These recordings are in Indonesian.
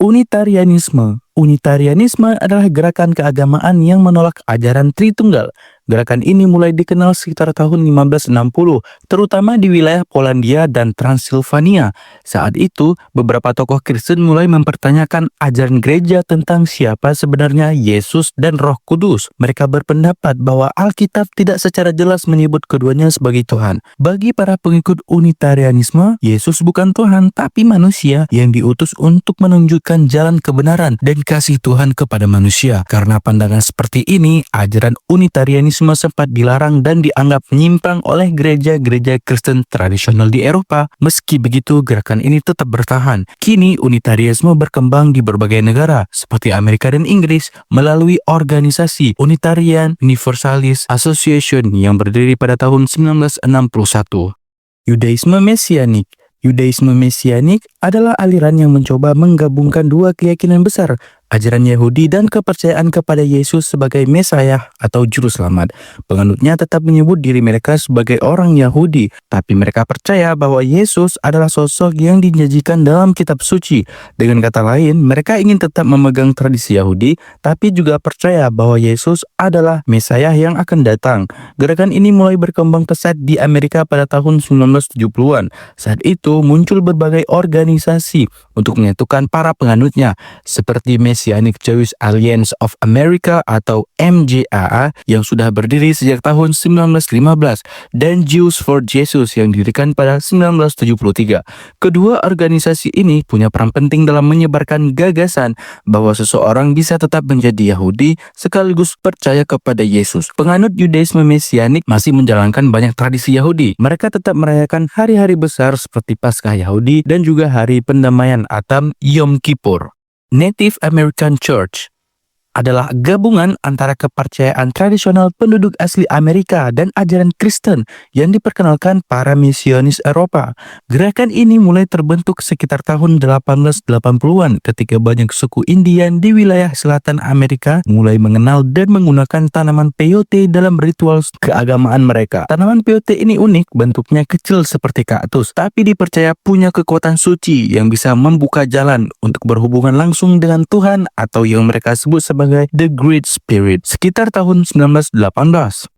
Unitarianisme. Unitarianisme adalah gerakan keagamaan yang menolak ajaran Tritunggal. Gerakan ini mulai dikenal sekitar tahun 1560, terutama di wilayah Polandia dan Transilvania. Saat itu, beberapa tokoh Kristen mulai mempertanyakan ajaran gereja tentang siapa sebenarnya Yesus dan Roh Kudus. Mereka berpendapat bahwa Alkitab tidak secara jelas menyebut keduanya sebagai Tuhan. Bagi para pengikut Unitarianisme, Yesus bukan Tuhan, tapi manusia yang diutus untuk menunjukkan jalan kebenaran dan kasih Tuhan kepada manusia. Karena pandangan seperti ini, ajaran Unitarianisme sempat dilarang dan dianggap menyimpang oleh gereja-gereja Kristen tradisional di Eropa. Meski begitu, gerakan ini tetap bertahan. Kini, Unitarianisme berkembang di berbagai negara, seperti Amerika dan Inggris, melalui organisasi Unitarian Universalist Association yang berdiri pada tahun 1961. Yudaisme Mesianik. Yudaisme Mesianik adalah aliran yang mencoba menggabungkan dua keyakinan besar, ajaran Yahudi dan kepercayaan kepada Yesus sebagai Mesayah atau Juru Selamat. Penganutnya tetap menyebut diri mereka sebagai orang Yahudi, tapi mereka percaya bahwa Yesus adalah sosok yang dijanjikan dalam kitab suci. Dengan kata lain, mereka ingin tetap memegang tradisi Yahudi, tapi juga percaya bahwa Yesus adalah Mesayah yang akan datang. Gerakan ini mulai berkembang pesat di Amerika pada tahun 1970-an. Saat itu muncul berbagai organisasi untuk menyatukan para penganutnya, seperti Messianic Jewish Alliance of America atau MJAA yang sudah berdiri sejak tahun 1915 dan Jews for Jesus yang didirikan pada 1973. Kedua organisasi ini punya peran penting dalam menyebarkan gagasan bahwa seseorang bisa tetap menjadi Yahudi sekaligus percaya kepada Yesus. Penganut Yudaisme Mesianik masih menjalankan banyak tradisi Yahudi. Mereka tetap merayakan hari-hari besar seperti Paskah Yahudi dan juga hari pendamaian atau Yom Kippur. Native American Church adalah gabungan antara kepercayaan tradisional penduduk asli Amerika dan ajaran Kristen yang diperkenalkan para misionis Eropa. Gerakan ini mulai terbentuk sekitar tahun 1880-an ketika banyak suku Indian di wilayah selatan Amerika mulai mengenal dan menggunakan tanaman peyote dalam ritual keagamaan mereka. Tanaman peyote ini unik, bentuknya kecil seperti kaktus, tapi dipercaya punya kekuatan suci yang bisa membuka jalan untuk berhubungan langsung dengan Tuhan atau yang mereka sebut sebagai The Great Spirit. Sekitar tahun 1918,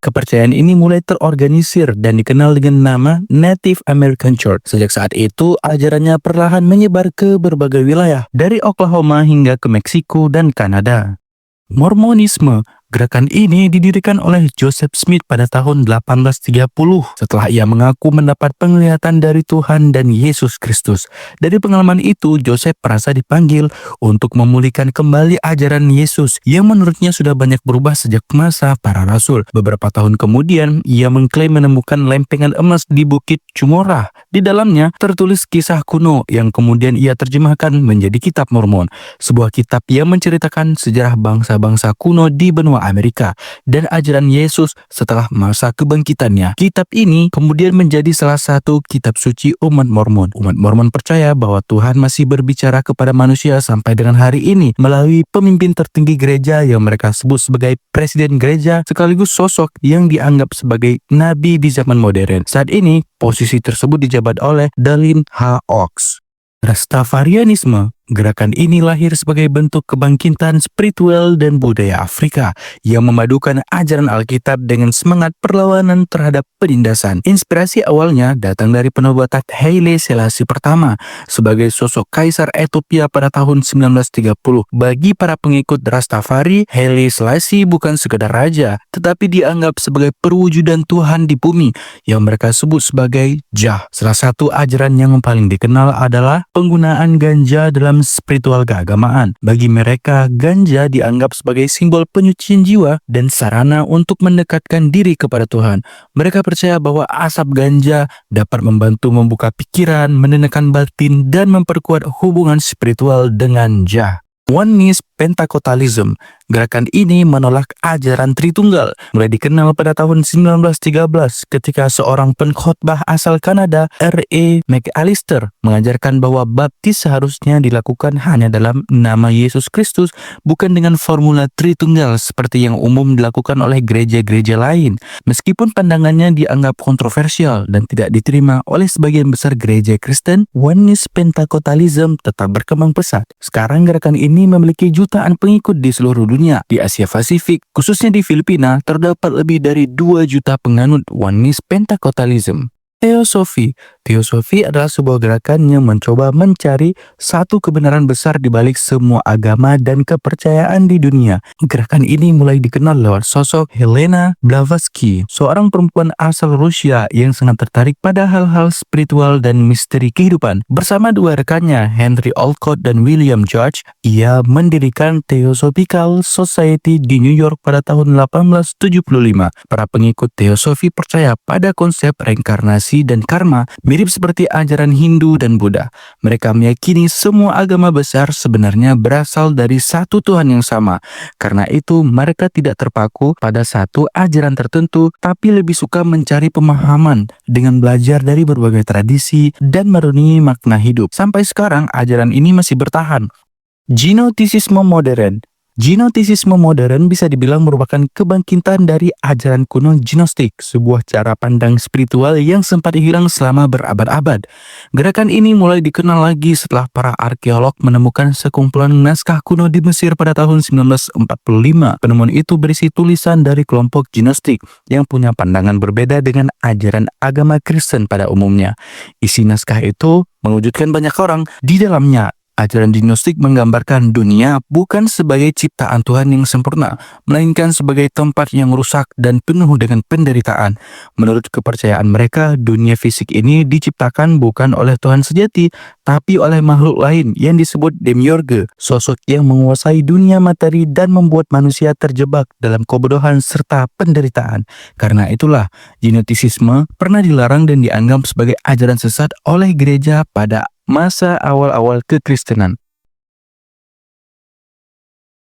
kepercayaan ini mulai terorganisir dan dikenal dengan nama Native American Church. Sejak saat itu, ajarannya perlahan menyebar ke berbagai wilayah, dari Oklahoma hingga ke Meksiko dan Kanada. Mormonisme. Gerakan ini didirikan oleh Joseph Smith pada tahun 1830 setelah ia mengaku mendapat penglihatan dari Tuhan dan Yesus Kristus. Dari pengalaman itu, Joseph merasa dipanggil untuk memulihkan kembali ajaran Yesus yang menurutnya sudah banyak berubah sejak masa para rasul. Beberapa tahun kemudian, ia mengklaim menemukan lempengan emas di Bukit Cumorah. Di dalamnya tertulis kisah kuno yang kemudian ia terjemahkan menjadi Kitab Mormon, sebuah kitab yang menceritakan sejarah bangsa-bangsa kuno di benua Amerika dan ajaran Yesus setelah masa kebangkitannya. Kitab ini kemudian menjadi salah satu kitab suci umat Mormon. Umat Mormon percaya bahwa Tuhan masih berbicara kepada manusia sampai dengan hari ini melalui pemimpin tertinggi gereja yang mereka sebut sebagai presiden gereja sekaligus sosok yang dianggap sebagai nabi di zaman modern. Saat ini, posisi tersebut dijabat oleh Dallin H. Oaks. Rastafarianisme. Gerakan ini lahir sebagai bentuk kebangkitan spiritual dan budaya Afrika yang memadukan ajaran Alkitab dengan semangat perlawanan terhadap penindasan. Inspirasi awalnya datang dari penobatan Haile Selassie pertama sebagai sosok kaisar Ethiopia pada tahun 1930. Bagi para pengikut Rastafari, Haile Selassie bukan sekedar raja, tetapi dianggap sebagai perwujudan Tuhan di bumi yang mereka sebut sebagai Jah. Salah satu ajaran yang paling dikenal adalah penggunaan ganja dalam spiritual keagamaan. Bagi mereka, ganja dianggap sebagai simbol penyucian jiwa dan sarana untuk mendekatkan diri kepada Tuhan. Mereka percaya bahwa asap ganja dapat membantu membuka pikiran, menenangkan batin, dan memperkuat hubungan spiritual dengan Jah. Oneness Pentecostalism. Gerakan ini menolak ajaran Tritunggal, mulai dikenal pada tahun 1913 ketika seorang pengkhotbah asal Kanada, R.A. McAllister, mengajarkan bahwa baptis seharusnya dilakukan hanya dalam nama Yesus Kristus, bukan dengan formula Tritunggal seperti yang umum dilakukan oleh gereja-gereja lain. Meskipun pandangannya dianggap kontroversial dan tidak diterima oleh sebagian besar gereja Kristen, Oneness Pentecostalism tetap berkembang pesat. Sekarang gerakan ini memiliki jutaan pengikut di seluruh dunia. Di Asia Pasifik, khususnya di Filipina, terdapat lebih dari 2 juta penganut Oneness Pentecostalism. Teosofi. Teosofi adalah sebuah gerakan yang mencoba mencari satu kebenaran besar di balik semua agama dan kepercayaan di dunia. Gerakan ini mulai dikenal lewat sosok Helena Blavatsky, seorang perempuan asal Rusia yang sangat tertarik pada hal-hal spiritual dan misteri kehidupan. Bersama dua rekannya, Henry Olcott dan William George, ia mendirikan Theosophical Society di New York pada tahun 1875. Para pengikut teosofi percaya pada konsep reinkarnasi dan karma, mirip seperti ajaran Hindu dan Buddha. Mereka meyakini semua agama besar sebenarnya berasal dari satu Tuhan yang sama. Karena itu, mereka tidak terpaku pada satu ajaran tertentu, tapi lebih suka mencari pemahaman dengan belajar dari berbagai tradisi dan merenungi makna hidup. Sampai sekarang, ajaran ini masih bertahan. Gnosticisme modern. Gnosticisme modern bisa dibilang merupakan kebangkitan dari ajaran kuno Gnostik, sebuah cara pandang spiritual yang sempat hilang selama berabad-abad. Gerakan ini mulai dikenal lagi setelah para arkeolog menemukan sekumpulan naskah kuno di Mesir pada tahun 1945. Penemuan itu berisi tulisan dari kelompok Gnostik yang punya pandangan berbeda dengan ajaran agama Kristen pada umumnya. Isi naskah itu mewujudkan banyak orang di dalamnya. Ajaran Gnostik menggambarkan dunia bukan sebagai ciptaan Tuhan yang sempurna, melainkan sebagai tempat yang rusak dan penuh dengan penderitaan. Menurut kepercayaan mereka, dunia fisik ini diciptakan bukan oleh Tuhan sejati, tapi oleh makhluk lain yang disebut demiurge, sosok yang menguasai dunia materi dan membuat manusia terjebak dalam kebodohan serta penderitaan. Karena itulah, Gnosticisme pernah dilarang dan dianggap sebagai ajaran sesat oleh gereja pada masa awal-awal kekristenan.